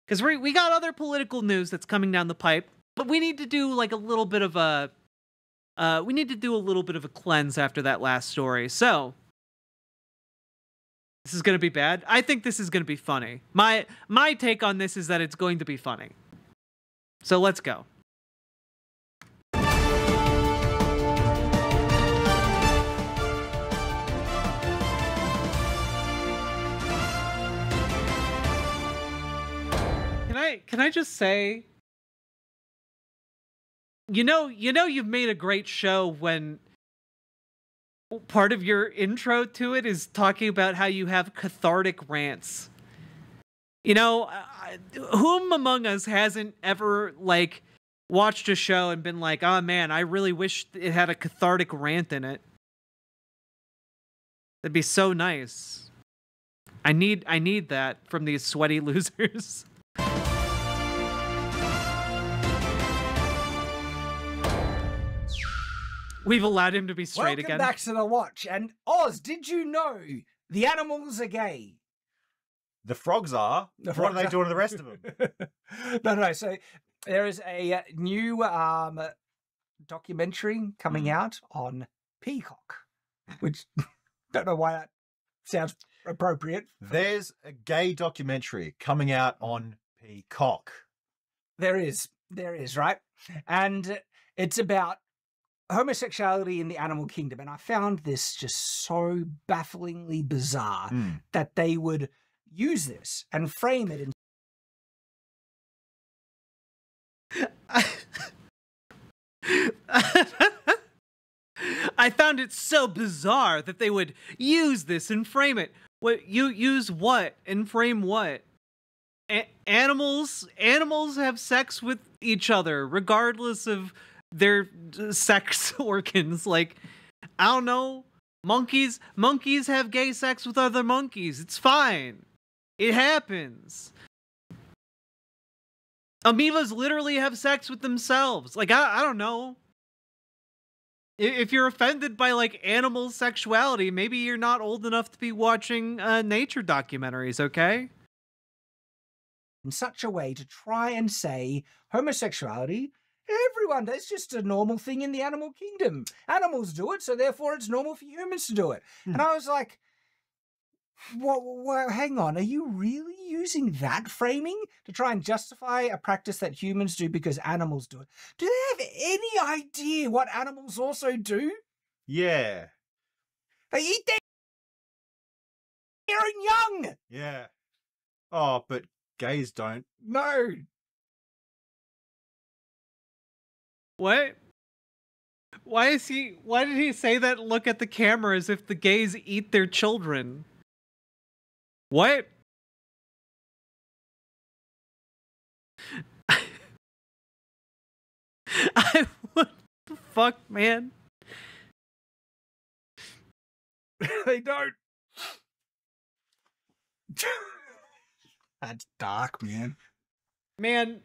because we got other political news that's coming down the pipe, but we need to do like a little bit of a cleanse after that last story. So this is gonna be bad. I think this is gonna be funny. My take on this is that it's going to be funny. So let's go. Can I just say, you know you've made a great show when part of your intro to it is talking about how you have cathartic rants. You know, whom among us hasn't ever like watched a show and been like, "Oh man, I really wish it had a cathartic rant in it." That'd be so nice. I need that from these sweaty losers. We've allowed him to be straight again. Welcome back to the watch. And Oz, did you know the animals are gay? The frogs are. What are they doing to the rest of them? No. So there is a new documentary coming out on Peacock, which don't know why that sounds appropriate. There's a gay documentary coming out on Peacock. There is, right? And it's about homosexuality in the animal kingdom, and I found this just so bafflingly bizarre that they would use this and frame it in I found it so bizarre that they would use this and frame it. What you use what and frame what? Animals have sex with each other regardless of their sex organs. Like, I don't know, monkeys have gay sex with other monkeys. It's fine. It happens. Amoebas literally have sex with themselves. Like, I don't know. If you're offended by like animal sexuality, maybe you're not old enough to be watching nature documentaries, okay? in such a way to try and say homosexuality, everyone, that's just a normal thing in the animal kingdom. Animals do it, so therefore it's normal for humans to do it. And I was like, well, hang on, are you really using that framing to try and justify a practice that humans do because animals do it? Do they have any idea what animals also do? Yeah. They eat their own young! Yeah. Oh, but gays don't. No. What? Why did he say that and look at the camera as if the gays eat their children? What? What the fuck, man? They don't. That's dark, man. Man,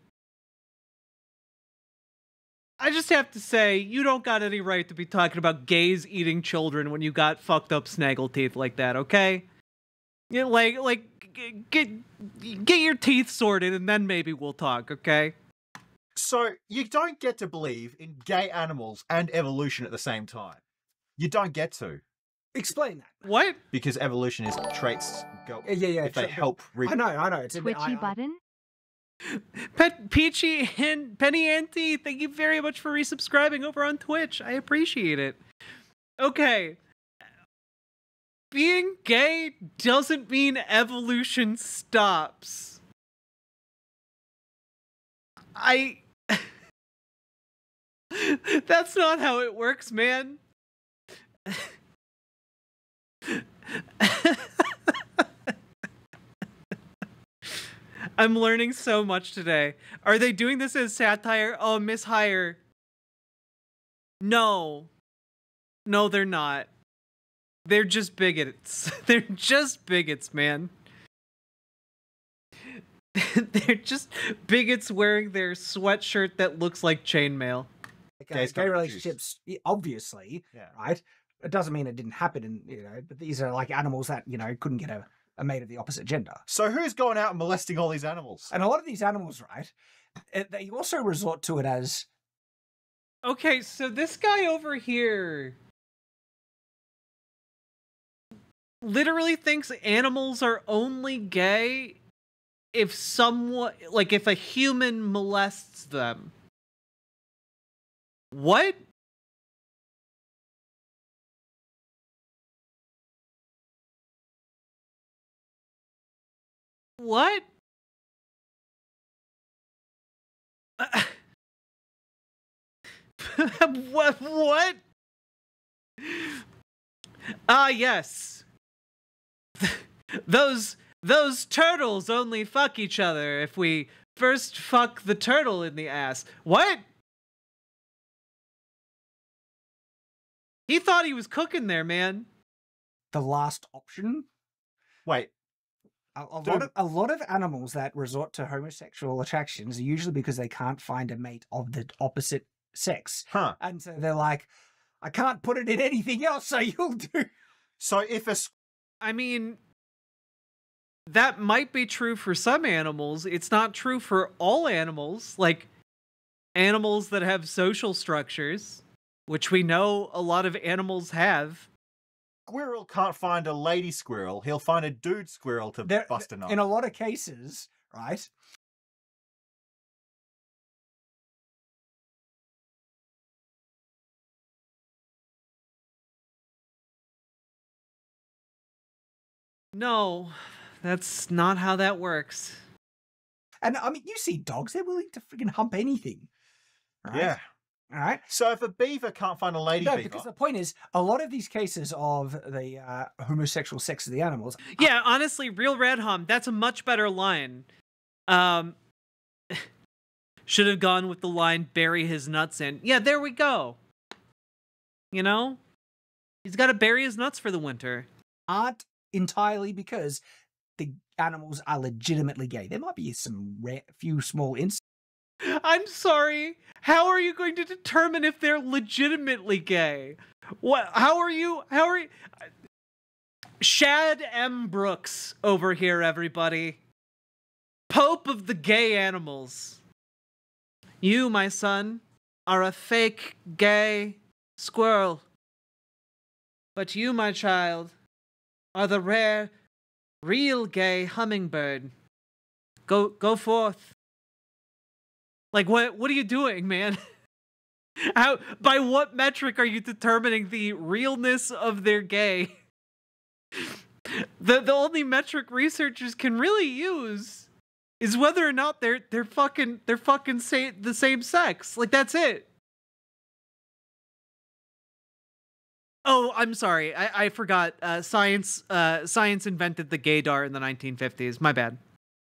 I just have to say, you don't got any right to be talking about gays eating children when you got fucked up snaggle teeth like that, okay? You know, like get your teeth sorted and then maybe we'll talk, okay? So, you don't get to believe in gay animals and evolution at the same time. You don't get to. Explain that. What? Because evolution is traits go Yeah. if they help I know. It's a Twitchy button. Peachy and Penny Auntie, thank you very much for resubscribing over on Twitch. I appreciate it. Okay. Being gay doesn't mean evolution stops. That's not how it works, man. I'm learning so much today. Are they doing this as satire? Oh, Miss Hire. No, they're not. They're just bigots. They're just bigots, man. They're just bigots wearing their sweatshirt that looks like chainmail. Gay relationships, obviously, Yeah. right? It doesn't mean it didn't happen, but these are like animals that, couldn't get are made of the opposite gender. So who's going out and molesting all these animals? And a lot of these animals, right, they also resort to it as... Okay, so this guy over here literally thinks animals are only gay if someone, like, if a human molests them. What? What? What? Ah, yes. Those turtles only fuck each other if we first fuck the turtle in the ass. What? He thought he was cooking there, man. The last option. Wait. A lot of animals that resort to homosexual attractions are usually because they can't find a mate of the opposite sex. Huh. And so they're like, I can't put it in anything else, so you'll do. So if I mean, that might be true for some animals. It's not true for all animals. Like, animals that have social structures, which we know a lot of animals have. squirrel can't find a lady squirrel, he'll find a dude squirrel to bust a nut. In a lot of cases, right? No, that's not how that works. And I mean, you see dogs, they're willing to freaking hump anything. Right? Yeah. All right. So if a beaver can't find a lady beaver... because the point is, a lot of these cases of the homosexual sex of the animals... Yeah, honestly, Real Red Hum, that's a much better line. Should have gone with the line, bury his nuts in. Yeah, there we go. You know? He's got to bury his nuts for the winter. Aren't entirely because the animals are legitimately gay. There might be some few small instances. I'm sorry. How are you going to determine if they're legitimately gay? What? How are you? Shad M. Brooks over here, everybody. Pope of the gay animals. You, my son, are a fake gay squirrel. But you, my child, are the rare, real gay hummingbird. Go forth. Like, what are you doing, man? By what metric are you determining the realness of their gay? The only metric researchers can really use is whether or not they're fucking the same sex. Like, that's it. Oh, I'm sorry. I forgot. Science invented the gaydar in the 1950s. My bad.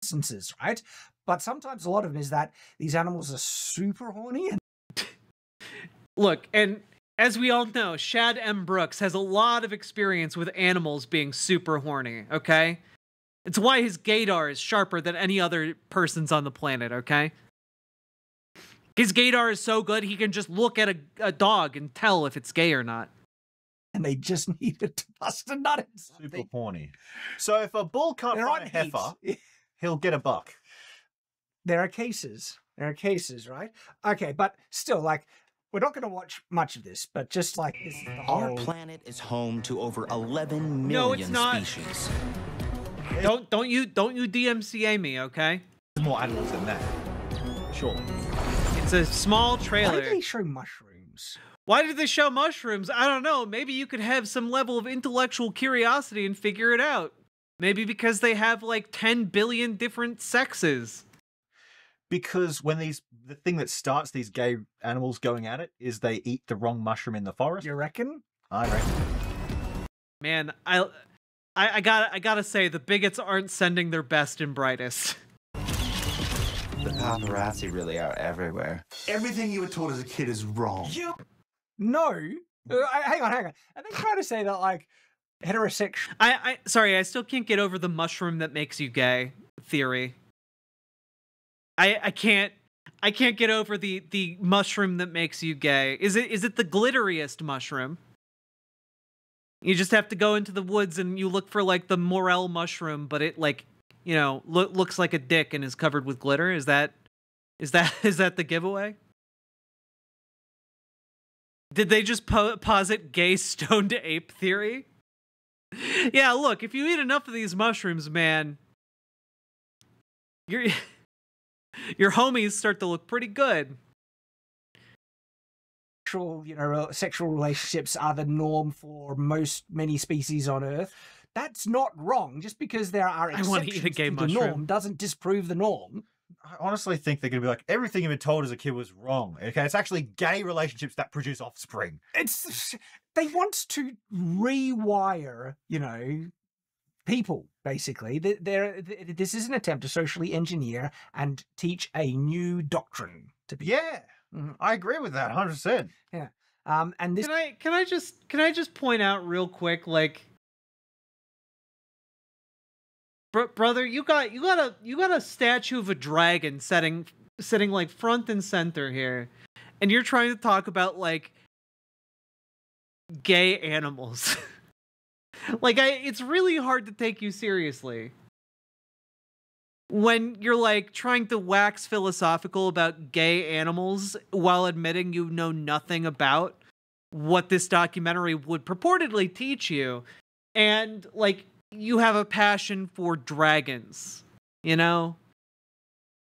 Instances, right? But sometimes a lot of them is that these animals are super horny. And look, and as we all know, Shad M. Brooks has a lot of experience with animals being super horny, okay? It's why his gaydar is sharper than any other person's on the planet, okay? His gaydar is so good, he can just look at a dog and tell if it's gay or not. And they just needed to bust a nut in something. Super horny. So if a bull can't find a heifer, he'll get a buck. There are cases, right? Okay, but still, like, we're not going to watch much of this, but just like this is the whole... Our planet is home to over 11 million no, it's not. species. Don't you DMCA me, okay? There's more animals than that. Surely. It's a small trailer. Why do they show mushrooms? Why did they show mushrooms? I don't know. Maybe you could have some level of intellectual curiosity and figure it out. Maybe because they have like 10 billion different sexes. Because when the thing that starts these gay animals going at it is they eat the wrong mushroom in the forest. You reckon? I reckon. Man, I gotta say, the bigots aren't sending their best and brightest. The paparazzi really are everywhere. Everything you were told as a kid is wrong. No. Hang on. Are they trying to say that, like, heterosexual... Sorry, I still can't get over the mushroom that makes you gay theory. I can't get over the mushroom that makes you gay. Is it the glitteriest mushroom? You just have to go into the woods and you look for like the morel mushroom, but it like, you know, looks like a dick and is covered with glitter. Is that the giveaway? Did they just posit gay stoned ape theory? Yeah, look, if you eat enough of these mushrooms, man, your homies start to look pretty good. Sexual relationships are the norm for many species on Earth. That's not wrong. Just because there are exceptions to the norm doesn't disprove the norm. I honestly think they're going to be like, everything you've been told as a kid was wrong. Okay, it's actually gay relationships that produce offspring. They want to rewire, people, basically. This is an attempt to socially engineer and teach a new doctrine to people. Yeah. I agree with that 100%. Yeah. And this can I just point out real quick, like, brother, you got a statue of a dragon sitting like front and center here, and you're trying to talk about like gay animals. Like, it's really hard to take you seriously when you're like trying to wax philosophical about gay animals while admitting you know nothing about what this documentary would purportedly teach you, and like you have a passion for dragons,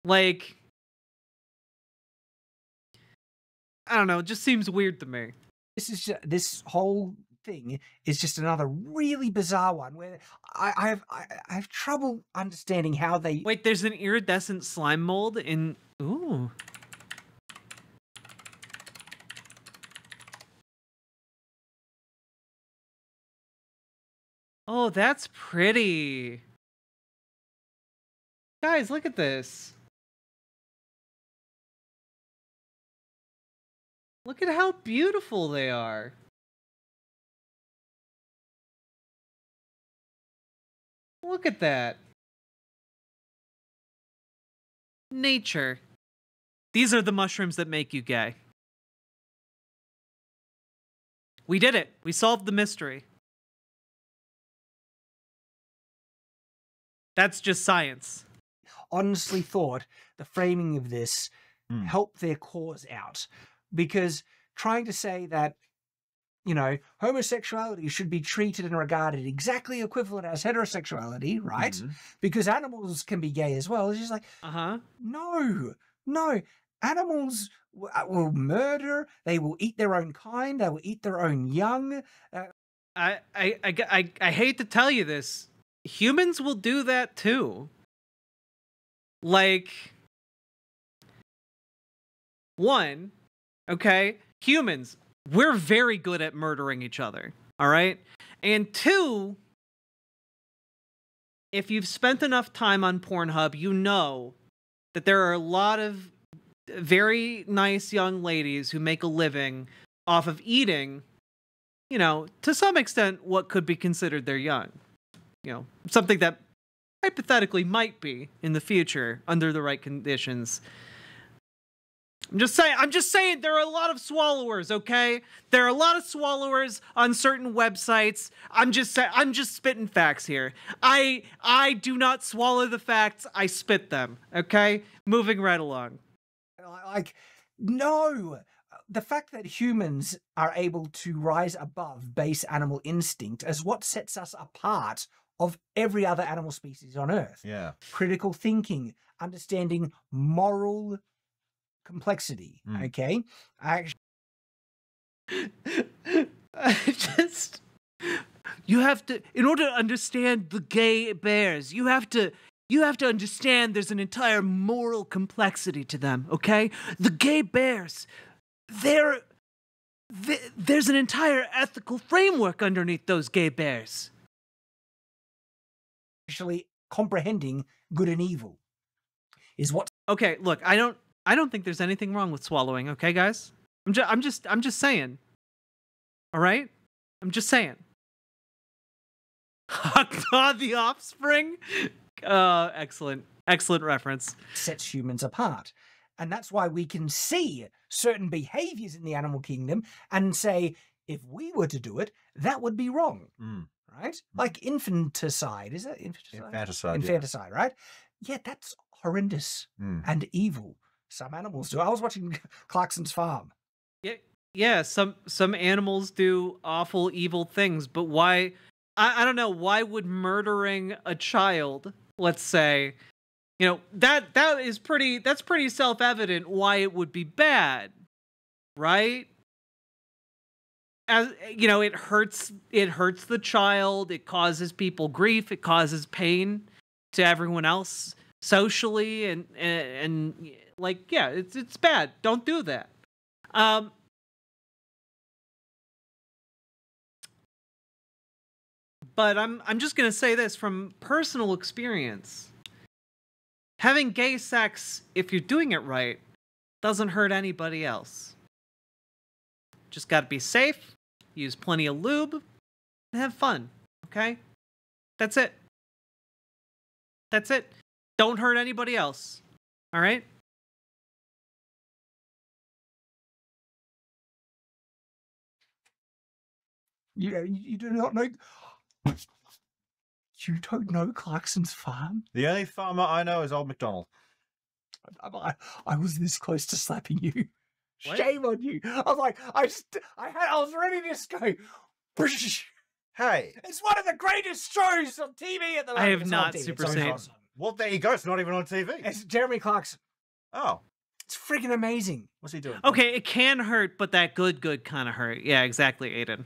like, I don't know, it just seems weird to me. This whole thing is just another really bizarre one where I have trouble understanding how they... Wait, there's an iridescent slime mold in... Ooh. Oh, that's pretty. Guys, look at this. Look at how beautiful they are. Look at that. Nature. These are the mushrooms that make you gay. We did it. We solved the mystery. That's just science. Honestly thought the framing of this helped their cause out, because trying to say that, homosexuality should be treated and regarded exactly equivalent as heterosexuality, right? Mm-hmm. Because animals can be gay as well. It's just like, no. Animals will murder. They will eat their own kind. They will eat their own young. I hate to tell you this. Humans will do that too. Like, one, okay, humans, we're very good at murdering each other, all right? And two, if you've spent enough time on Pornhub, you know that there are a lot of very nice young ladies who make a living off of eating, to some extent, what could be considered their young. Something that hypothetically might be in the future under the right conditions. I'm just saying there are a lot of swallowers, okay? There are a lot of swallowers on certain websites. I'm just spitting facts here. I do not swallow the facts, I spit them, okay? Moving right along. Like, no. The fact that humans are able to rise above base animal instinct is what sets us apart of every other animal species on Earth. Yeah. Critical thinking, understanding moral complexity, okay? You have to, in order to understand the gay bears, you have to understand there's an entire moral complexity to them, okay? The gay bears, there's an entire ethical framework underneath those gay bears. Actually comprehending good and evil is what... Okay, look, I don't think there's anything wrong with swallowing, okay, guys? I'm just saying. All right? I'm just saying. Hot the Offspring? Excellent reference. Sets humans apart. And that's why we can see certain behaviors in the animal kingdom and say, if we were to do it, that would be wrong, Mm. right? Like infanticide. Is that infanticide? Infanticide. Infanticide, right? Yeah, that's horrendous and evil. Some animals do. I was watching Clarkson's Farm. Yeah, some animals do awful, evil things, but why? I don't know. Why would murdering a child, let's say, that's pretty self-evident why it would be bad, right? As it hurts the child, it causes people grief, it causes pain to everyone else socially, and like, yeah, it's bad. Don't do that. But I'm just gonna say this from personal experience. Having gay sex, if you're doing it right, doesn't hurt anybody else. Just gotta be safe, use plenty of lube, and have fun, okay? That's it. That's it. Don't hurt anybody else, alright? You do not know... You don't know Clarkson's Farm? The only farmer I know is Old MacDonald. I was this close to slapping you. What? Shame on you. I was like, I was ready to just go. Hey. It's one of the greatest shows on TV at the moment. I have It's not on TV. Super It's on Saiyan. awesome. Well, there you go. It's not even on TV. It's Jeremy Clarkson. Oh, It's freaking amazing. what's he doing? Okay, it can hurt, but that good kind of hurt. Yeah, exactly, Aiden.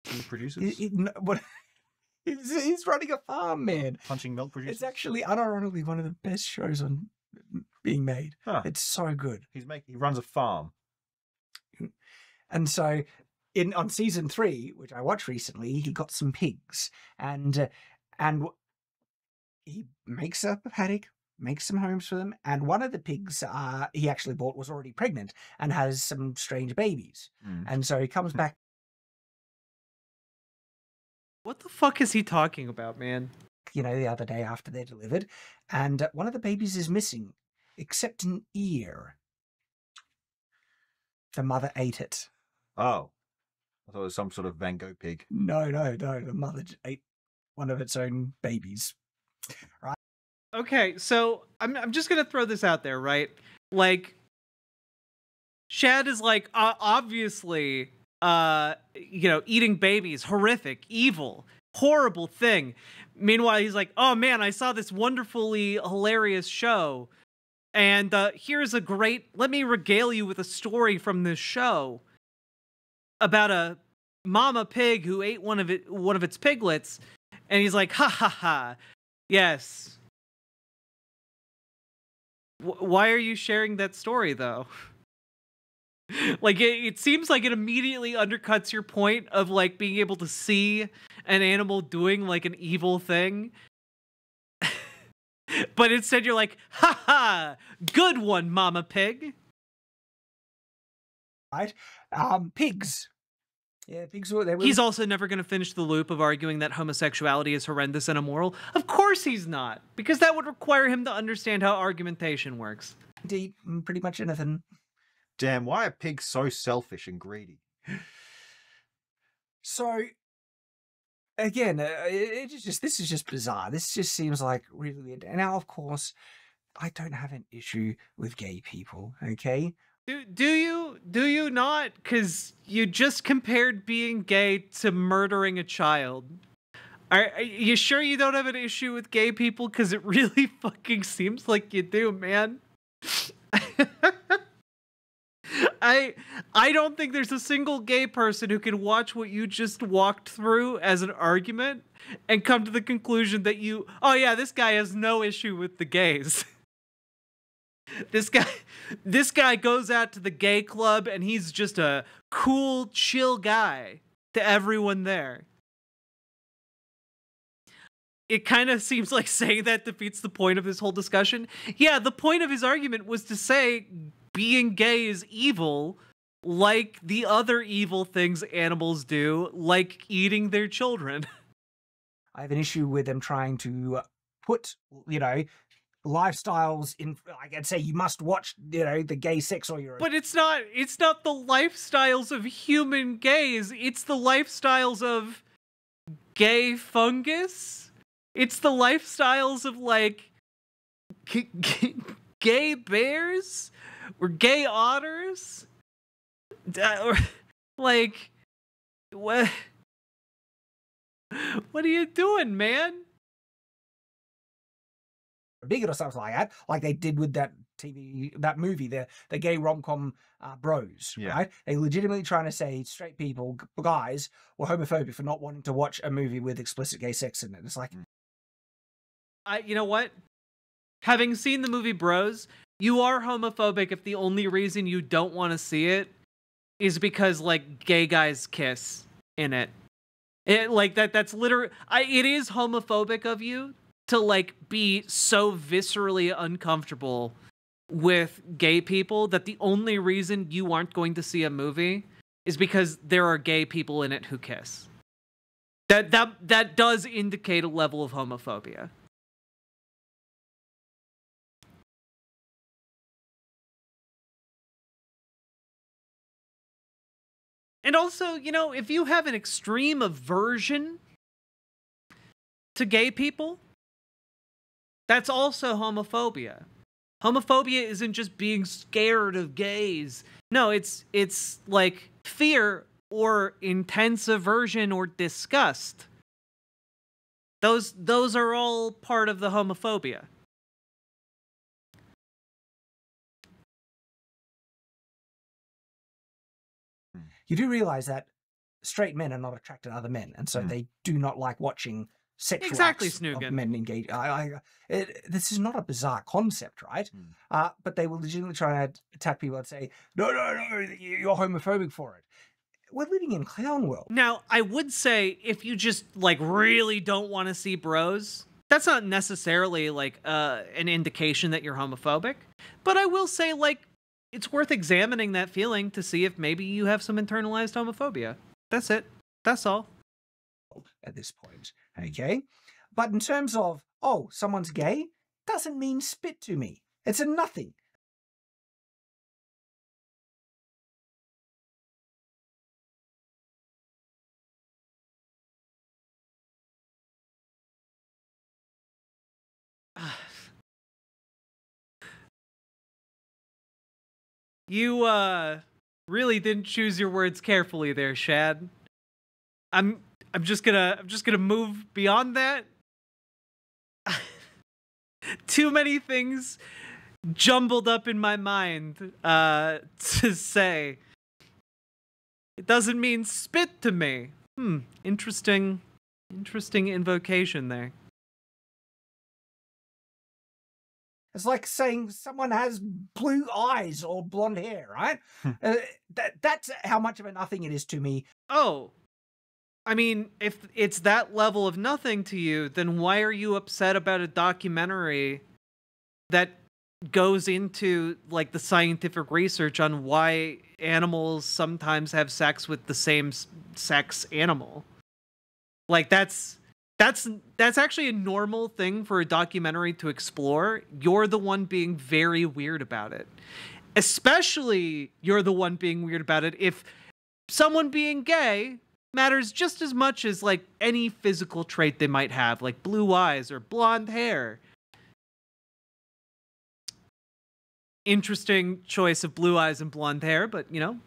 He produces? He's running a farm, man. Punching milk producers? It's actually unironically one of the best shows on being made. Huh. It's so good. He runs a farm. And so on season 3, which I watched recently, he got some pigs and he makes up a paddock, makes some homes for them, and one of the pigs he actually bought was already pregnant and has some strange babies. And so he comes back. What the fuck is he talking about, man? The other day after they're delivered, and one of the babies is missing, except an ear. The mother ate it. Oh. I thought it was some sort of Van Gogh pig. No. The mother ate one of its own babies. Right? Okay, so I'm just gonna throw this out there, right? Like, Shad is like, obviously, eating babies, horrific, evil, horrible thing. Meanwhile, he's like, oh man, I saw this wonderfully hilarious show, and let me regale you with a story from this show about a mama pig who ate one of its piglets, and he's like, ha ha ha, yes. Why are you sharing that story though? Like, it seems like it immediately undercuts your point of like being able to see an animal doing like an evil thing. But instead you're like, ha ha, good one, mama pig. Right? Pigs. Yeah, pigs were... He's also never going to finish the loop of arguing that homosexuality is horrendous and immoral. Of course he's not, because that would require him to understand how argumentation works. Indeed, pretty much anything. Damn, why are pigs so selfish and greedy? So, again, this is just bizarre. This just seems like really weird. And now, of course, I don't have an issue with gay people, okay? Do you not? Because you just compared being gay to murdering a child. Are you sure you don't have an issue with gay people? Because it really fucking seems like you do, man. I don't think there's a single gay person who can watch what you just walked through as an argument and come to the conclusion that this guy has no issue with the gays. This guy goes out to the gay club and he's just a cool, chill guy to everyone there. It kind of seems like saying that defeats the point of this whole discussion. Yeah, the point of his argument was to say being gay is evil, like the other evil things animals do, like eating their children. I have an issue with them trying to put, lifestyles in, like I'd say, you must watch, you know, the gay sex or you're. But it's not the lifestyles of human gays. It's the lifestyles of gay fungus. It's the lifestyles of like gay bears or gay otters. Or like what are you doing, man? Bigger or something like that, like they did with that movie, the gay rom-com Bros, right? They legitimately trying to say straight people, guys, were homophobic for not wanting to watch a movie with explicit gay sex in it. It's like, you know what? Having seen the movie Bros, you are homophobic if the only reason you don't want to see it is because like gay guys kiss in it. It like that's literally it is homophobic of you to like be so viscerally uncomfortable with gay people that the only reason you aren't going to see a movie is because there are gay people in it who kiss. That does indicate a level of homophobia. And also, you know, if you have an extreme aversion to gay people, that's also homophobia. Homophobia isn't just being scared of gays. No, it's like fear or intense aversion or disgust. Those are all part of the homophobia. you do realize that straight men are not attracted to other men, and so they do not like watching sexual acts of men engage. This is not a bizarre concept, right? But they will legitimately try to attack people and say, no, you're homophobic for it. We're living in clown world. Now, I would say if you just like really don't want to see Bros, that's not necessarily like an indication that you're homophobic. But I will say, like, it's worth examining that feeling to see if maybe you have some internalized homophobia. That's it. That's all. At this point, okay? But in terms of, oh, someone's gay, doesn't mean spit to me. It's a nothing. You really didn't choose your words carefully there, Shad. I'm just gonna move beyond that. Too many things jumbled up in my mind to say. It doesn't mean spit to me. Interesting invocation there. It's like saying someone has blue eyes or blonde hair, right? That's how much of a nothing it is to me. Oh, I mean, if it's that level of nothing to you, then why are you upset about a documentary that goes into like the scientific research on why animals sometimes have sex with the same sex animal? Like that's actually a normal thing for a documentary to explore. You're the one being very weird about it. Especially you're the one being weird about it if someone being gay matters just as much as like any physical trait they might have, like blue eyes or blonde hair. Interesting choice of blue eyes and blonde hair, but you know.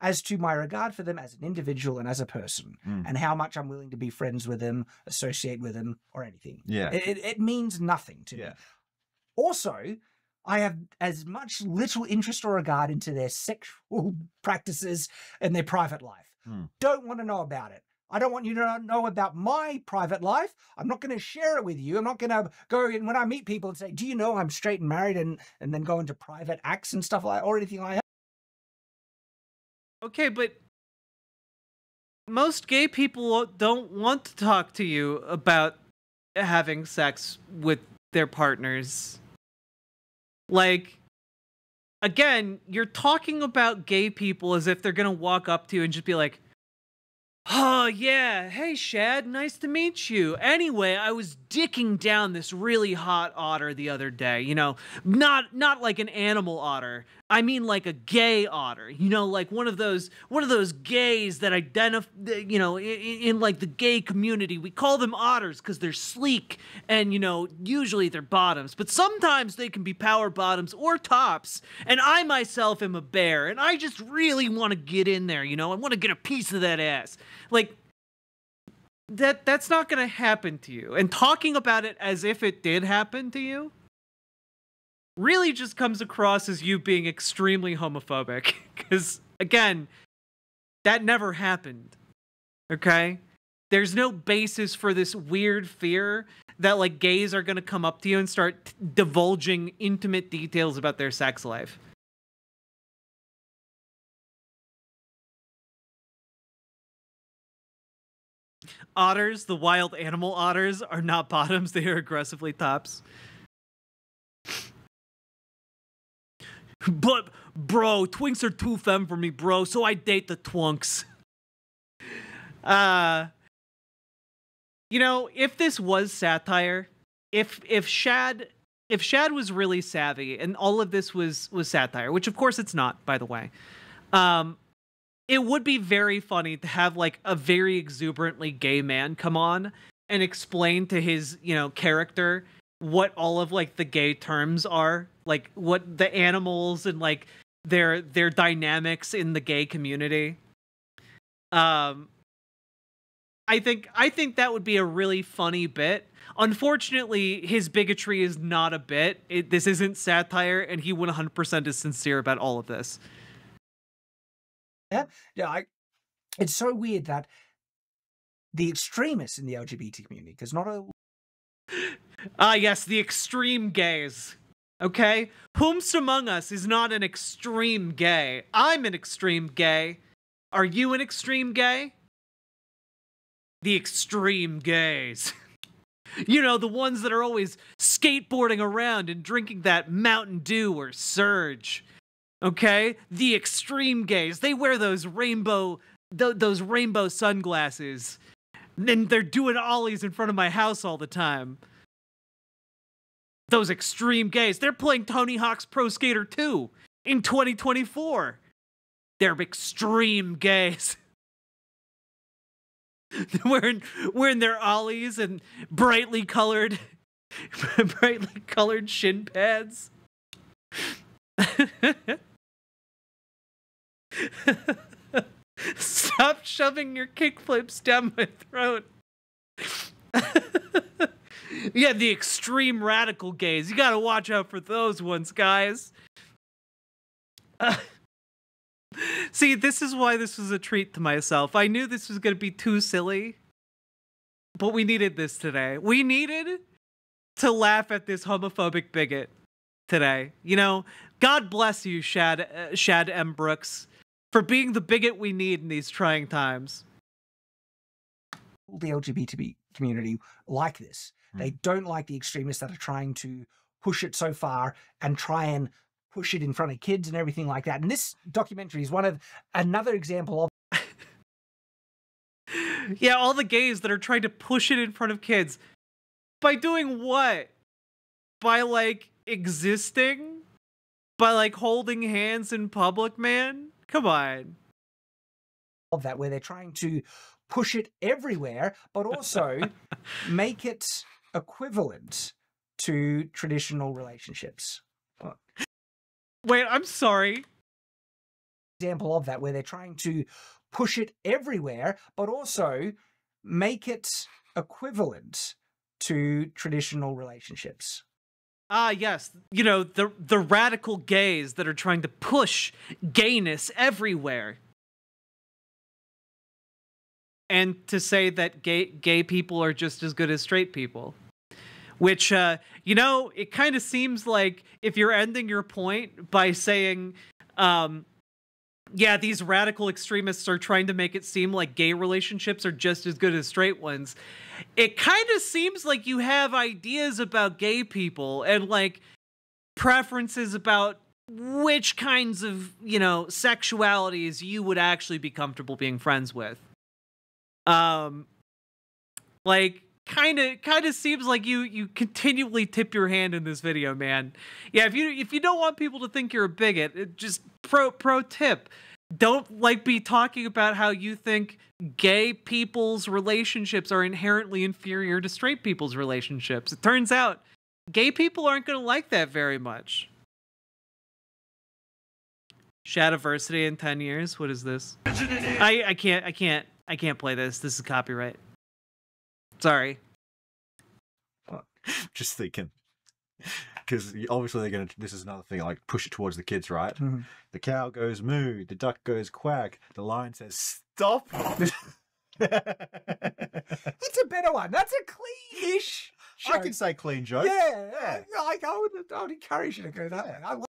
As to my regard for them as an individual and as a person, and how much I'm willing to be friends with them, associate with them, or anything. Yeah. It means nothing to me. Also, I have as much literal interest or regard into their sexual practices and their private life. Don't want to know about it. I don't want you to know about my private life. I'm not going to share it with you. I'm not going to go in when I meet people and say, do you know I'm straight and married, and then go into private acts and stuff like that, or anything like that. Okay, but most gay people don't want to talk to you about having sex with their partners. Like, again, you're talking about gay people as if they're gonna walk up to you and just be like, Oh, yeah. Hey, Shad, nice to meet you. Anyway, I was dicking down this really hot otter the other day. You know, not like an animal otter. I mean like a gay otter. You know, like one of those gays that identify, you know, in like the gay community. We call them otters because they're sleek and, you know, usually they're bottoms, but sometimes they can be power bottoms or tops. And I myself am a bear, and I just really want to get in there, you know? I want to get a piece of that ass. Like, that's not gonna happen to you. And talking about it as if it did happen to you really just comes across as you being extremely homophobic. Because, again, that never happened. Okay? There's no basis for this weird fear that, like, gays are gonna come up to you and start divulging intimate details about their sex life. Otters, the wild animal otters, are not bottoms. They are aggressively tops. But, bro, twinks are too femme for me, bro, so I date the twunks. You know, if this was satire, if Shad was really savvy and all of this was satire, which of course it's not, by the way, it would be very funny to have like a very exuberantly gay man come on and explain to his, you know, character what all of like the gay terms are, like what the animals and like their dynamics in the gay community. I think that would be a really funny bit. Unfortunately, his bigotry is not a bit. This isn't satire, and he 100% is sincere about all of this. Yeah, it's so weird that the extremists in the LGBT community, because not a... Yes, the extreme gays. Okay? Whomst among us is not an extreme gay? I'm an extreme gay. Are you an extreme gay? The extreme gays. You know, the ones that are always skateboarding around and drinking that Mountain Dew or Surge. Okay? The extreme gays. They wear those rainbow sunglasses. And they're doing ollies in front of my house all the time. Those extreme gays. They're playing Tony Hawk's Pro Skater 2 in 2024. They're extreme gays. wearing their ollies and brightly colored shin pads. Stop shoving your kickflips down my throat. Yeah, the extreme radical gays. You gotta watch out for those ones, guys. See, this is why this was a treat to myself. I knew this was gonna be too silly, but we needed this today. We needed to laugh at this homophobic bigot today. You know, God bless you, Shad M. Brooks, for being the bigot we need in these trying times. The LGBT community like this. They don't like the extremists that are trying to push it so far and try and push it in front of kids and everything like that. And this documentary is another example of... Yeah, all the gays that are trying to push it in front of kids. By doing what? By, like, existing? By, like, holding hands in public, man? Come on. Of that, where they're trying to push it everywhere, but also make it equivalent to traditional relationships. Wait, I'm sorry. Example of that, where they're trying to push it everywhere, but also make it equivalent to traditional relationships. Yes. You know, the radical gays that are trying to push gayness everywhere. And to say that gay people are just as good as straight people. Which, you know, it kind of seems like if you're ending your point by saying, yeah, these radical extremists are trying to make it seem like gay relationships are just as good as straight ones, it kind of seems like you have ideas about gay people and, like, preferences about which kinds of, you know, sexualities you would actually be comfortable being friends with. Like kind of seems like you continually tip your hand in this video, man. Yeah, if you don't want people to think you're a bigot, just pro tip. Don't like be talking about how you think gay people's relationships are inherently inferior to straight people's relationships. It turns out gay people aren't going to like that very much. Shadiversity in 10 years. What is this? I can't play this. This is copyright. Sorry. Just thinking. Because obviously they're going to, this is another thing, like push it towards the kids, right? Mhm. The cow goes moo, the duck goes quack, the lion says stop. That's a better one. That's a clean-ish show. I can say clean joke. Yeah. Like, I would encourage you to go that way. I love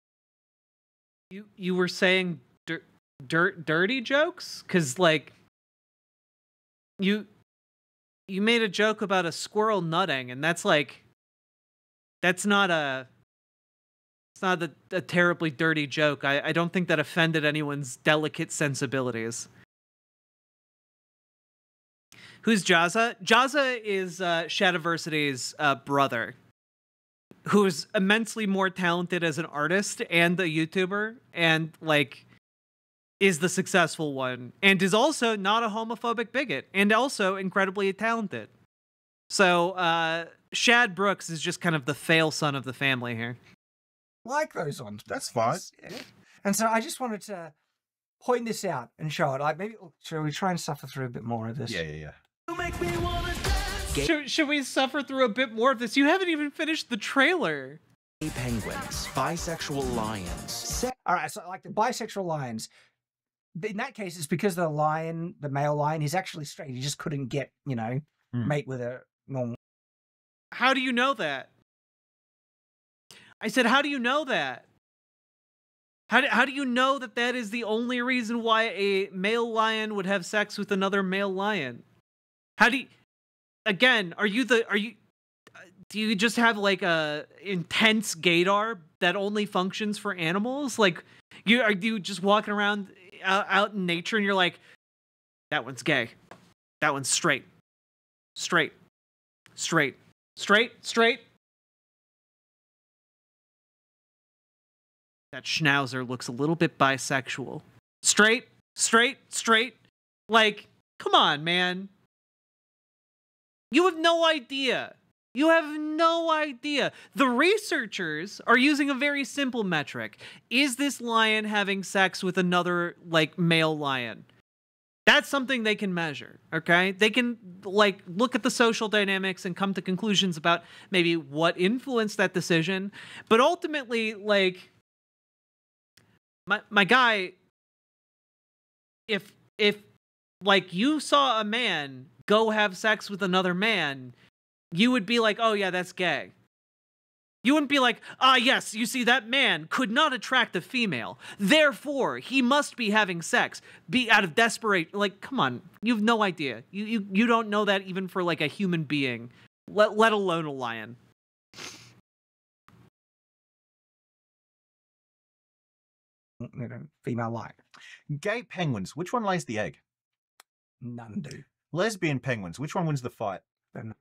You were saying dirty jokes? Because, like, you made a joke about a squirrel nutting, and that's like, it's not a terribly dirty joke. I don't think that offended anyone's delicate sensibilities. Who's Jazza? Jazza is Shadiversity's brother, who's immensely more talented as an artist and a YouTuber, and like is the successful one, and is also not a homophobic bigot, and also incredibly talented. So Shad Brooks is just kind of the fail son of the family here. like those ones. That's fine. Yeah. And so I just wanted to point this out and show it. Like, maybe should we try and suffer through a bit more of this? Yeah. Should we suffer through a bit more of this? You haven't even finished the trailer. Gay penguins, bisexual lions, All right, so like the bisexual lions, in that case, it's because the male lion, he's actually straight. He just couldn't get, mate with a normal. How do you know that? I said, how do you know that? How do you know that that is the only reason why a male lion would have sex with another male lion? How do you, again, do you just have like a intense gaydar that only functions for animals? Like, are you just walking around out in nature and you're like, that one's gay, that one's straight. That schnauzer looks a little bit bisexual. Straight. Like, come on, man. You have no idea. The researchers are using a very simple metric. Is this lion having sex with another, like, male lion? That's something they can measure, okay? They can, like, look at the social dynamics and come to conclusions about maybe what influenced that decision. But ultimately, like, my guy, if like you saw a man go have sex with another man, you would be like, oh yeah, that's gay. You wouldn't be like, yes, you see, that man could not attract a female, therefore he must be having sex, be out of desperation. Like, come on, you have no idea. You don't know that even for like a human being, let alone a lion. Female lion. Gay penguins, which one lays the egg? None do. Lesbian penguins, which one wins the fight?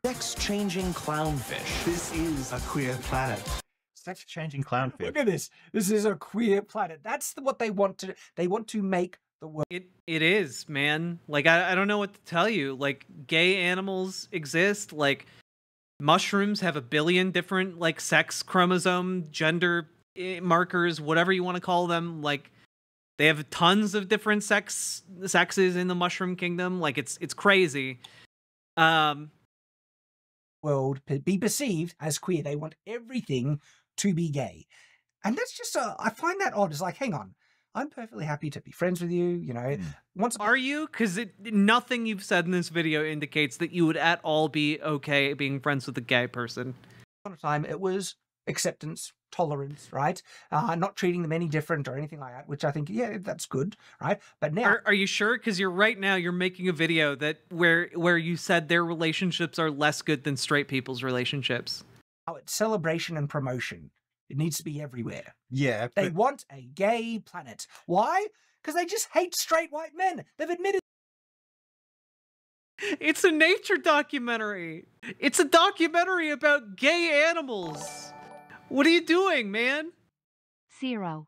sex-changing clownfish. This is a queer planet. Sex-changing clownfish. Look at this. This is a queer planet. That's what they want to. They want to make the world. It is, man. Like, I don't know what to tell you. Like, gay animals exist. Like, mushrooms have 1 billion different, like, sex chromosome, gender markers, whatever you want to call them. Like, they have tons of different sexes in the mushroom kingdom. Like, it's crazy. World be perceived as queer. They want everything to be gay, and that's just I find that odd. It's like, hang on, I'm perfectly happy to be friends with you. Are you? Because nothing you've said in this video indicates that you would at all be okay being friends with a gay person. At a time, it was acceptance, tolerance, right? Not treating them any different or anything like that, which I think, yeah, that's good, right? But now, are you sure? Because you're making a video that where you said their relationships are less good than straight people's relationships. It's celebration and promotion. It needs to be everywhere. Yeah. They want a gay planet. Why? Because they just hate straight white men. They've admitted It's a nature documentary. It's a documentary about gay animals. What are you doing, man? 0.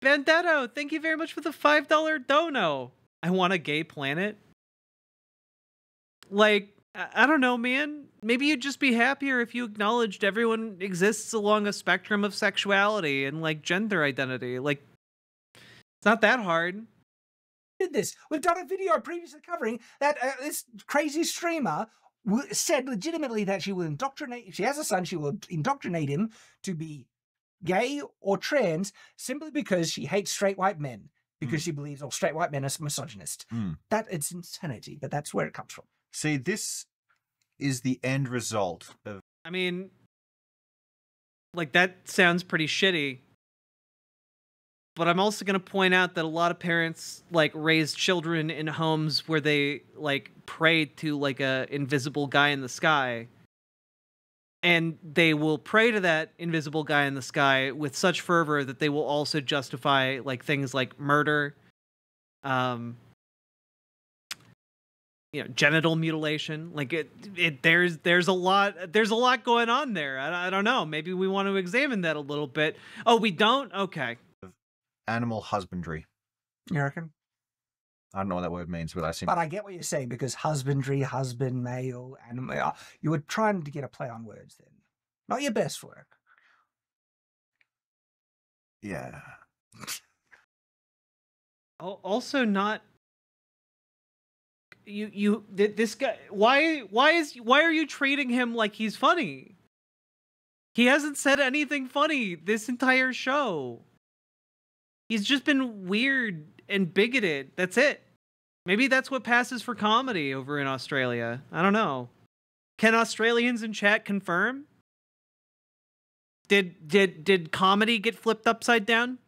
Vendetto, thank you very much for the $5 dono. I want a gay planet. Like, I don't know, man. Maybe you'd just be happier if you acknowledged everyone exists along a spectrum of sexuality and, like, gender identity. Like, it's not that hard. Did this. We've done a video previously covering that this crazy streamer said legitimately that she will indoctrinate, if she has a son, she will indoctrinate him to be gay or trans simply because she hates straight white men, because she believes all straight white men are misogynist. That it's insanity, but that's where it comes from. See, this is the end result of... I mean, like, that sounds pretty shitty. But I'm also going to point out that a lot of parents, like, raise children in homes where they, like, pray to, like, a invisible guy in the sky. And they will pray to that invisible guy in the sky with such fervor that they will also justify, like, things like murder, genital mutilation. Like, there's a lot going on there. I don't know. Maybe we want to examine that a little bit. Oh, we don't? Okay. Animal husbandry. You reckon? I don't know what that word means, but I seem... But I get what you're saying, because husbandry, husband, male, animal. You were trying to get a play on words then. Not your best work. Yeah. Also not... This guy... Why are you treating him like he's funny? He hasn't said anything funny this entire show. He's just been weird and bigoted. That's it. Maybe that's what passes for comedy over in Australia. I don't know. Can Australians in chat confirm? Did comedy get flipped upside down?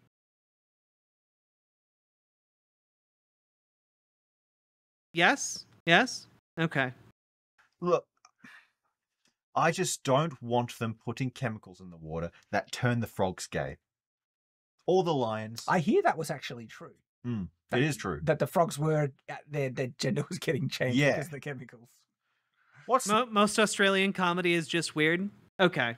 Yes? Yes? Okay. Look, I just don't want them putting chemicals in the water that turn the frogs gay. Or the lions. I hear that was actually true. It is true. That the frogs were, their gender was getting changed because of the chemicals. Most Australian comedy is just weird? Okay.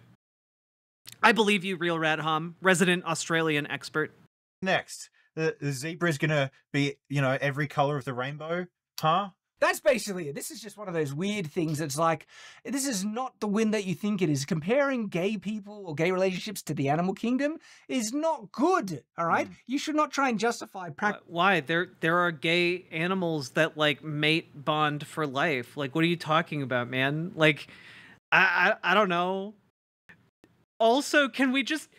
I believe you, Real Rat Hum, resident Australian expert. Next, the zebra is going to be, every color of the rainbow? Huh? That's basically it. This is just one of those weird things. It's like, this is not the win that you think it is. Comparing gay people or gay relationships to the animal kingdom is not good, all right? You should not try and justify Why? There are gay animals that, like, mate bond for life. Like, what are you talking about, man? Like, I don't know. Also, can we just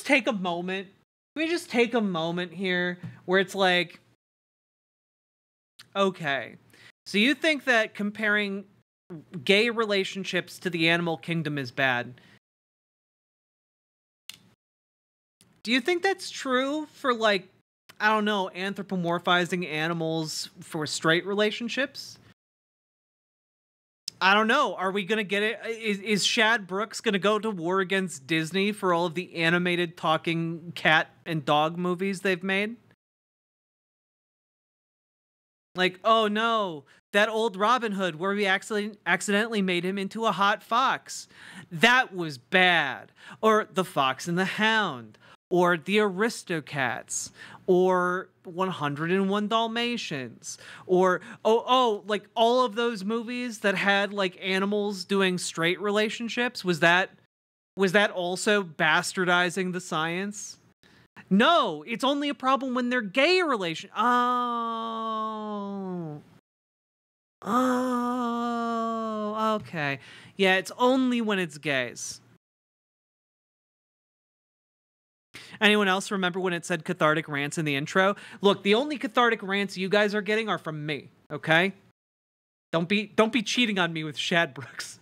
take a moment? Can we just take a moment here where it's like, okay, so you think that comparing gay relationships to the animal kingdom is bad? Do you think that's true for, like, I don't know, anthropomorphizing animals for straight relationships? I don't know. Are we going to get it? Is Shad Brooks going to go to war against Disney for all of the animated talking cat and dog movies they've made? Like, oh no, that old Robin Hood where we accidentally made him into a hot fox. That was bad. Or The Fox and the Hound. Or The Aristocats. Or 101 Dalmatians. Or, like all of those movies that had, like, animals doing straight relationships. Was that also bastardizing the science? No, it's only a problem when they're gay relation. Oh, okay. Yeah, it's only when it's gays. Anyone else remember when it said cathartic rants in the intro? Look, the only cathartic rants you guys are getting are from me, okay? Don't be cheating on me with Shad Brooks.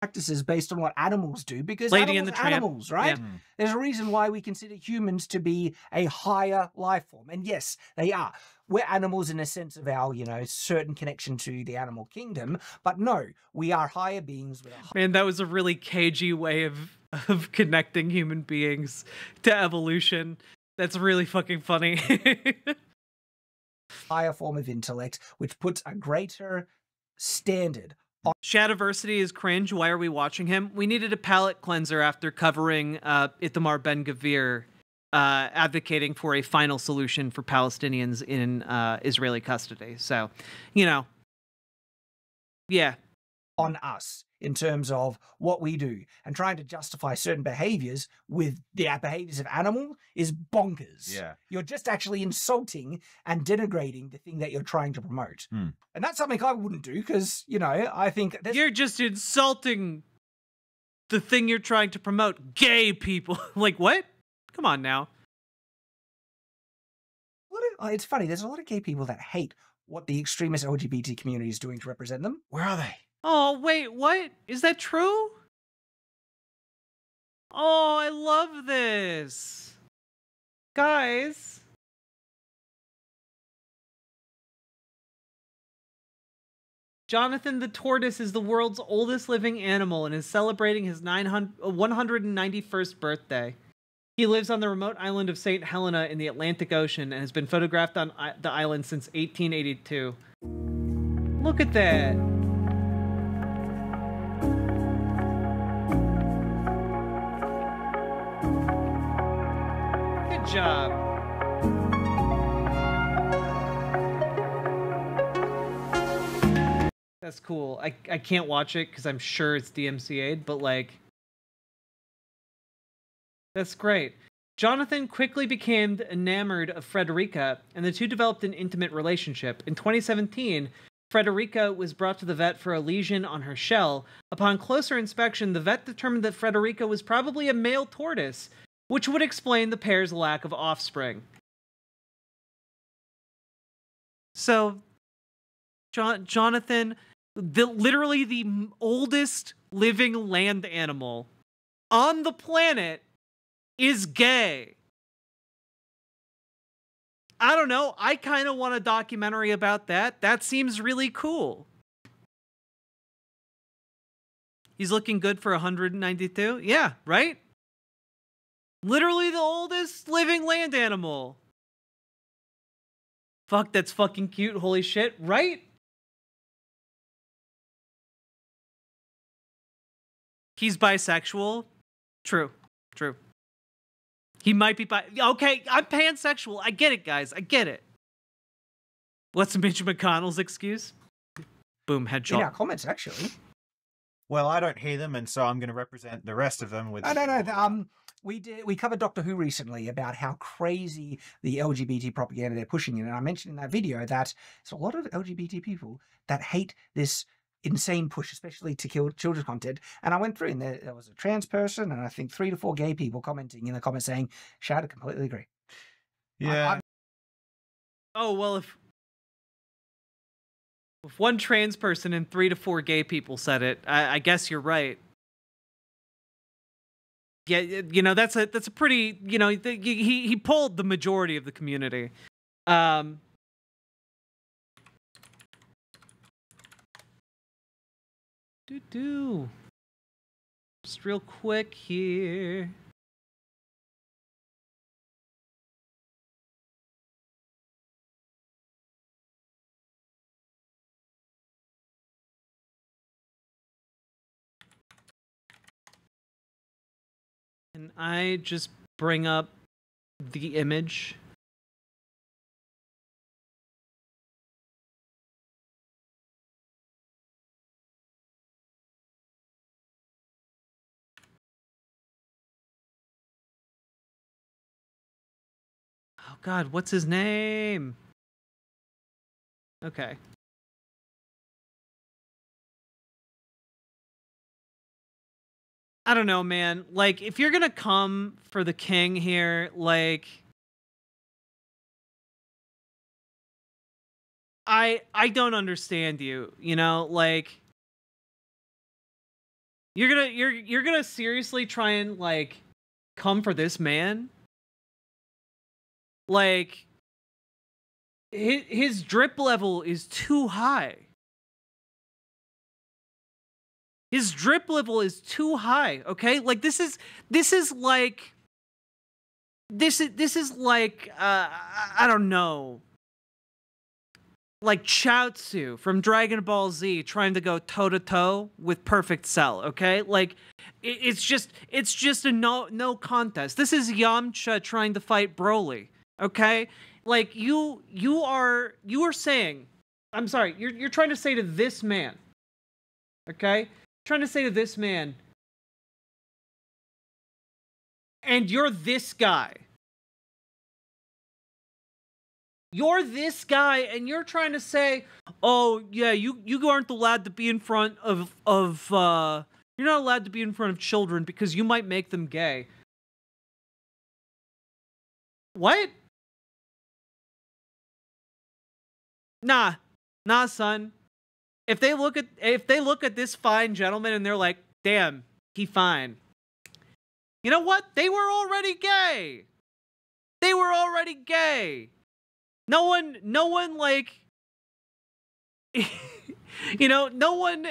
Practices based on what animals do, because Lady and the Tramp. Animals, right? Yeah. There's a reason why we consider humans to be a higher life form. And yes, they are. We're animals in a sense of our, certain connection to the animal kingdom. But no, we are higher beings with a Man, that was a really cagey way of connecting human beings to evolution. That's really fucking funny. higher form of intellect, which puts a greater standard. Shadiversity is cringe. Why are we watching him? We needed a palate cleanser after covering Ithamar Ben-Gvir advocating for a final solution for Palestinians in Israeli custody. So, you know, yeah. On us in terms of what we do, and trying to justify certain behaviors with the behaviors of animal is bonkers. Yeah. You're just actually insulting and denigrating the thing that you're trying to promote. Mm. And that's something I wouldn't do because, you know, I think You're just insulting the thing you're trying to promote. Gay people. Like, what? Come on now. It's funny. There's a lot of gay people that hate what the extremist LGBT community is doing to represent them. Where are they? Oh, wait, what? Is that true? Oh, I love this. Guys. Jonathan the tortoise is the world's oldest living animal and is celebrating his 191st birthday. He lives on the remote island of St. Helena in the Atlantic Ocean and has been photographed on the island since 1882. Look at that. Good job. That's cool. I can't watch it because I'm sure it's DMCA'd, but like, that's great. Jonathan quickly became enamored of Frederica, and the two developed an intimate relationship. In 2017, Frederica was brought to the vet for a lesion on her shell. Upon closer inspection, the vet determined that Frederica was probably a male tortoise, which would explain the pair's lack of offspring. So, Jonathan, literally the oldest living land animal on the planet, is gay. I don't know. I kind of want a documentary about that. That seems really cool. He's looking good for 192? Yeah, right? Literally the oldest living land animal. Fuck, that's fucking cute. Holy shit, right? He's bisexual. True. He might be okay, I'm pansexual. I get it, guys. I get it. What's Mitch McConnell's excuse? Boom, headshot. In our comments, actually. Well, I don't hear them, and so I'm going to represent the rest of them with... No. We covered Doctor Who recently about how crazy the LGBT propaganda they're pushing in. And I mentioned in that video that there's a lot of LGBT people that hate this insane push, especially to kill children's content. And I went through and there was a trans person and I think 3 to 4 gay people commenting in the comments saying, Shad, I completely agree. Yeah. Oh, well, if one trans person and 3 to 4 gay people said it, I guess you're right. Yeah, you know, that's a pretty, you know, he pulled the majority of the community. Just real quick here. Can I just bring up the image? Oh God, what's his name? Okay. I don't know, man. Like, if you're gonna come for the king here, like, I don't understand you. You know, like, you're gonna seriously try and like come for this man. Like, his drip level is too high. His drip level is too high, okay? Like, this is like I don't know. like Chaozu from Dragon Ball Z trying to go toe to toe with Perfect Cell, okay? Like it's just a no contest. This is Yamcha trying to fight Broly, okay? Like you are saying, I'm sorry, you're trying to say to this man, okay? Trying to say to this man, and you're this guy. You're this guy, and you're trying to say, "Oh, yeah, you aren't allowed to be in front of you're not allowed to be in front of children because you might make them gay." What? Nah, son. If they look at this fine gentleman and they're like, "Damn, he fine." You know what? They were already gay. They were already gay. No one like, you know, no one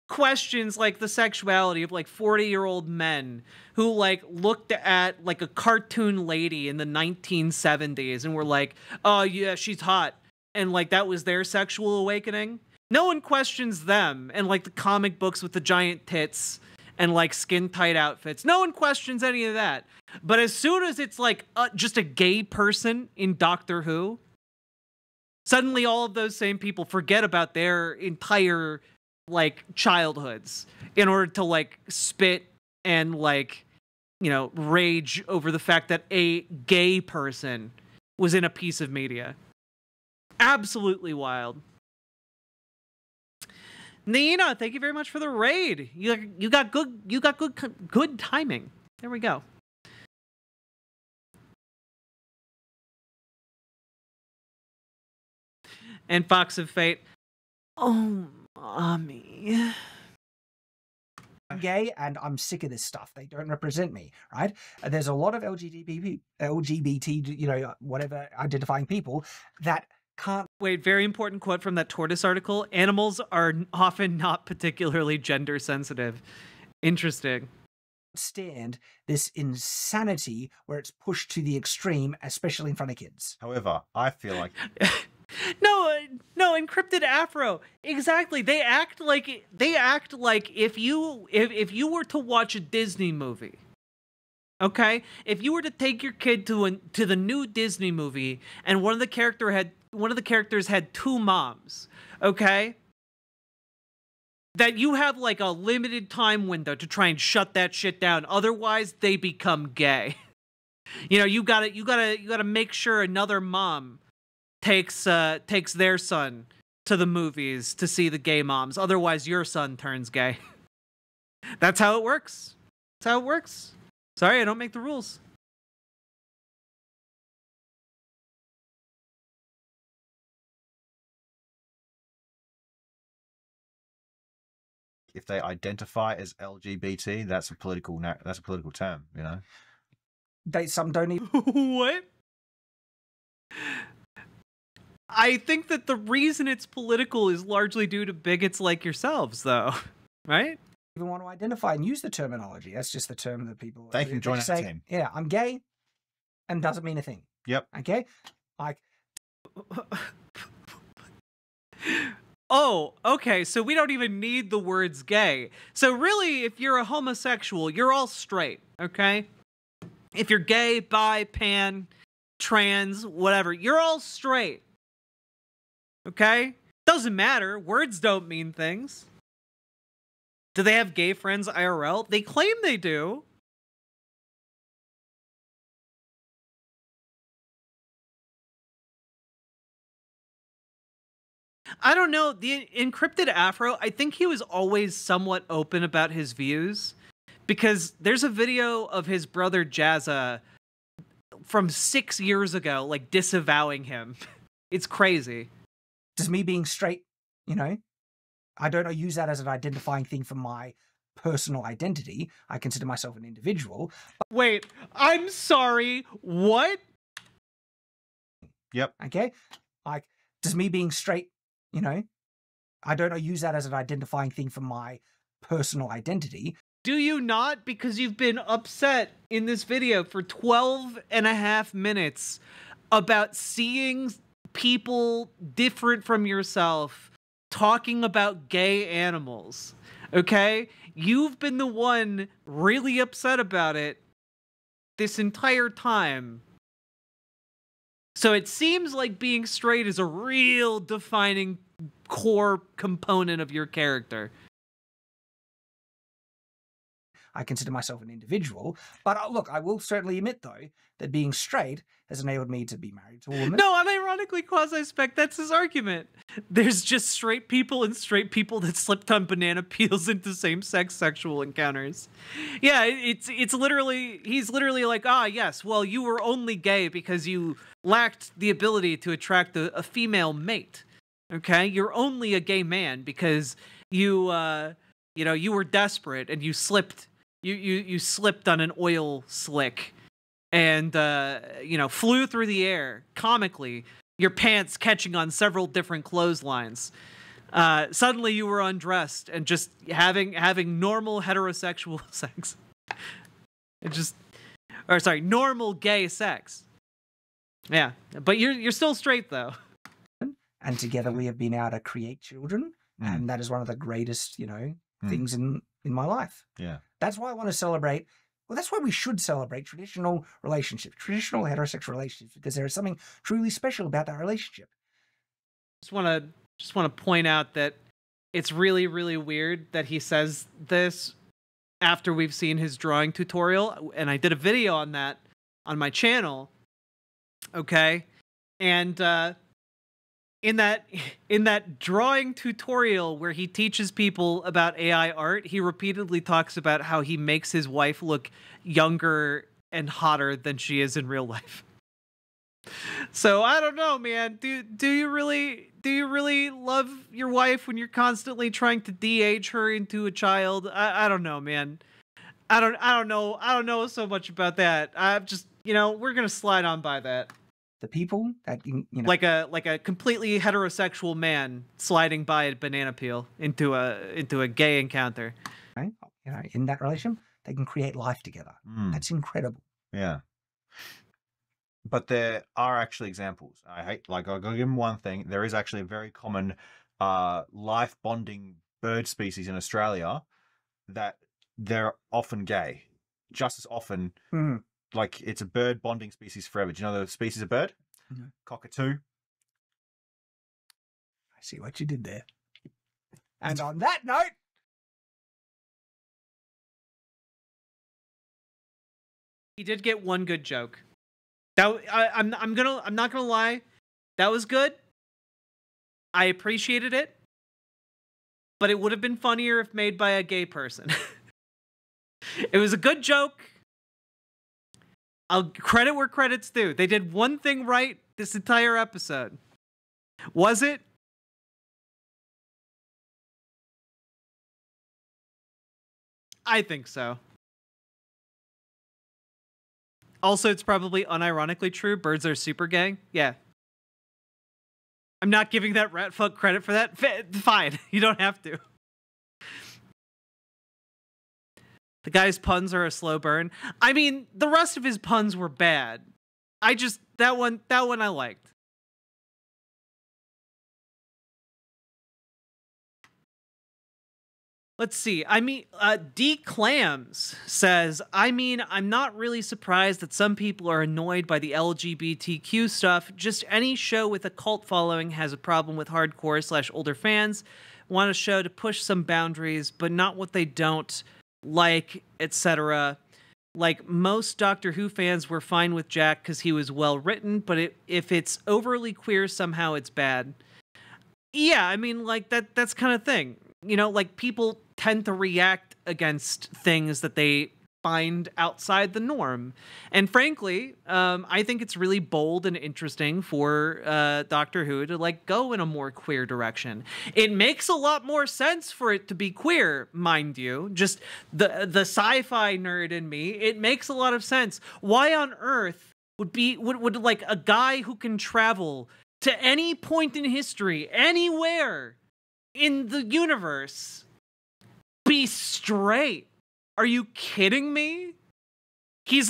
questions like the sexuality of like 40-year-old men who like looked at like a cartoon lady in the 1970s and were like, "Oh yeah, she's hot." And like that was their sexual awakening. No one questions them and like the comic books with the giant tits and like skin tight outfits. No one questions any of that. But as soon as it's like just a gay person in Doctor Who, suddenly all of those same people forget about their entire like childhoods in order to like spit and like, you know, rage over the fact that a gay person was in a piece of media. Absolutely wild. Nina, thank you very much for the raid. You got good timing. There we go. And Fox of Fate. Oh, mommy. I'm gay and I'm sick of this stuff. They don't represent me, right? There's a lot of LGBT, you know, whatever identifying people that can't. Wait, very important quote from that Tortoise article. Animals are often not particularly gender sensitive. Interesting. Stand this insanity where it's pushed to the extreme, especially in front of kids. However, I feel like No, encrypted Afro. Exactly. They act like if you were to watch a Disney movie, okay? If you were to take your kid to the new Disney movie and one of the characters had two moms, okay? That you have like a limited time window to try and shut that shit down. Otherwise, they become gay. You know, you gotta make sure another mom takes their son to the movies to see the gay moms. Otherwise, your son turns gay. That's how it works. That's how it works. Sorry, I don't make the rules. if they identify as LGBT, that's a political term, you know. Some don't even. What? I think that the reason it's political is largely due to bigots like yourselves, though, right? Even want to identify and use the terminology. That's just the term that people. They can join our team. Yeah, I'm gay, and doesn't mean a thing. Yep. Okay. Like. Oh, okay. So we don't even need the words gay. So really, if you're a homosexual, you're all straight. Okay. If you're gay, bi, pan, trans, whatever, you're all straight. Okay? Doesn't matter. Words don't mean things. Do they have gay friends IRL? They claim they do. I don't know. The encrypted Afro, I think he was always somewhat open about his views. Because there's a video of his brother Jazza from 6 years ago, like, disavowing him. It's crazy. Does me being straight, you know, I don't use that as an identifying thing for my personal identity. I consider myself an individual. Wait, I'm sorry. What? Yep. Okay. Like, does me being straight, you know, I don't use that as an identifying thing for my personal identity. Do you not? Because you've been upset in this video for 12 and a half minutes about seeing people different from yourself talking about gay animals. Okay? You've been the one really upset about it this entire time. So it seems like being straight is a real defining core component of your character. I consider myself an individual, but look, I will certainly admit, though, that being straight has enabled me to be married to a woman. No, unironically, Quasi-Spec, that's his argument. There's just straight people and straight people that slipped on banana peels into same-sex sexual encounters. Yeah, it's literally, he's literally like, yes, well, you were only gay because you lacked the ability to attract a female mate. Okay? You're only a gay man because you were desperate and you slipped. You slipped on an oil slick and, flew through the air, comically, your pants catching on several different clotheslines. Suddenly you were undressed and just having normal heterosexual sex. Normal gay sex. Yeah, but you're still straight, though. And together we have been able to create children, and that is one of the greatest, things in my life. Yeah. That's why I want to celebrate. Well, that's why we should celebrate traditional relationships, traditional heterosexual relationships, because there is something truly special about that relationship. Just want to point out that it's really, really weird that he says this after we've seen his drawing tutorial, and I did a video on that on my channel. Okay, and in that drawing tutorial where he teaches people about AI art, he repeatedly talks about how he makes his wife look younger and hotter than she is in real life. So I don't know, man. Do you really love your wife when you're constantly trying to de-age her into a child? I don't know, man. I don't know so much about that. I'm just, we're gonna slide on by that. The people that like a completely heterosexual man sliding by a banana peel into a gay encounter. Right? In that relationship, they can create life together. That's incredible. Yeah. But there are actually examples. I'll give him one thing. There is actually a very common life bonding bird species in Australia that they're often gay, just as often. Like, it's a bird bonding species forever. Do you know the species of bird? Cockatoo. I see what you did there. And on that note, he did get one good joke. I'm not gonna lie, that was good. I appreciated it, but it would have been funnier if made by a gay person. It was a good joke. I'll credit where credit's due. They did one thing right this entire episode. Was it? I think so. Also, it's probably unironically true. Birds are super gay. Yeah. I'm not giving that rat fuck credit for that. Fine. You don't have to. The guy's puns are a slow burn. I mean, the rest of his puns were bad. That one I liked. Let's see. D Clams says, I'm not really surprised that some people are annoyed by the LGBTQ stuff. Just any show with a cult following has a problem with hardcore/older fans. Want a show to push some boundaries, but not what they don't like, etc. Like, most Doctor Who fans were fine with Jack because he was well written, but if it's overly queer, somehow it's bad. Yeah, that's kind of thing. People tend to react against things that they find outside the norm. And frankly, I think it's really bold and interesting for Doctor Who to go in a more queer direction. It makes a lot more sense for it to be queer, mind you. Just the sci-fi nerd in me, it makes a lot of sense. Why on earth would a guy who can travel to any point in history, anywhere in the universe, be straight? Are you kidding me? He's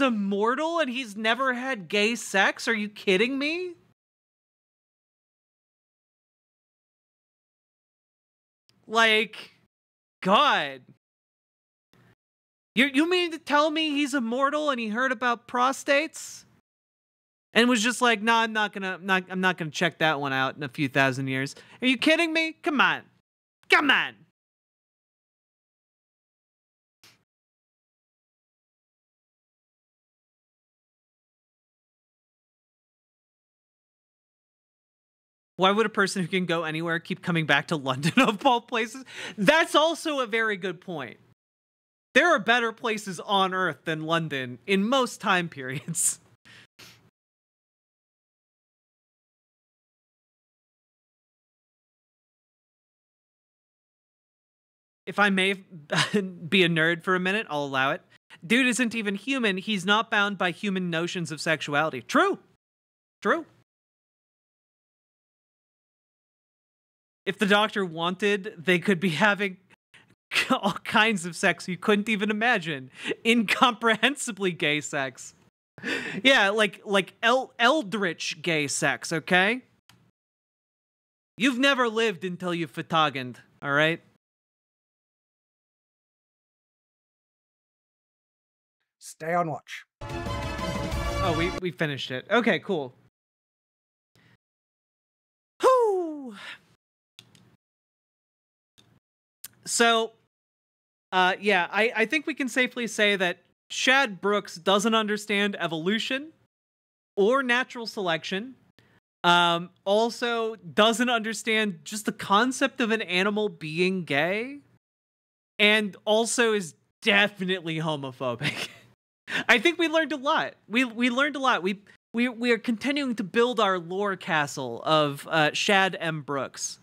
immortal and he's never had gay sex? Are you kidding me? Like, God. You mean to tell me he's immortal and he heard about prostates? And was just like, no, I'm not gonna check that one out in a few thousand years. Are you kidding me? Come on. Come on. Why would a person who can go anywhere keep coming back to London of all places? That's also a very good point. There are better places on Earth than London in most time periods. If I may be a nerd for a minute, I'll allow it. Dude isn't even human. He's not bound by human notions of sexuality. True. True. If the Doctor wanted, they could be having all kinds of sex you couldn't even imagine. Incomprehensibly gay sex. Yeah, like eldritch gay sex, okay? You've never lived until you've photogoned, all right? Stay on watch. Oh, we finished it. Okay, cool. Whew. So, yeah, I think we can safely say that Shad Brooks doesn't understand evolution or natural selection. Also doesn't understand just the concept of an animal being gay. And also is definitely homophobic. I think we learned a lot. We learned a lot. We are continuing to build our lore castle of Shad M. Brooks.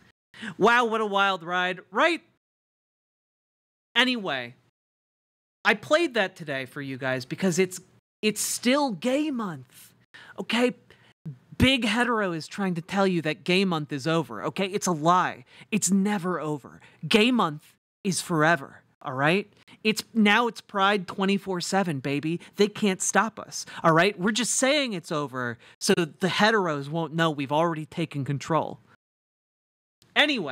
Wow, what a wild ride, right? Anyway, I played that today for you guys because it's still gay month. Okay? Big Hetero is trying to tell you that gay month is over. Okay? It's a lie. It's never over. Gay month is forever. All right? It's Pride 24/7, baby. They can't stop us. All right? We're just saying it's over so the heteros won't know we've already taken control. Anyway,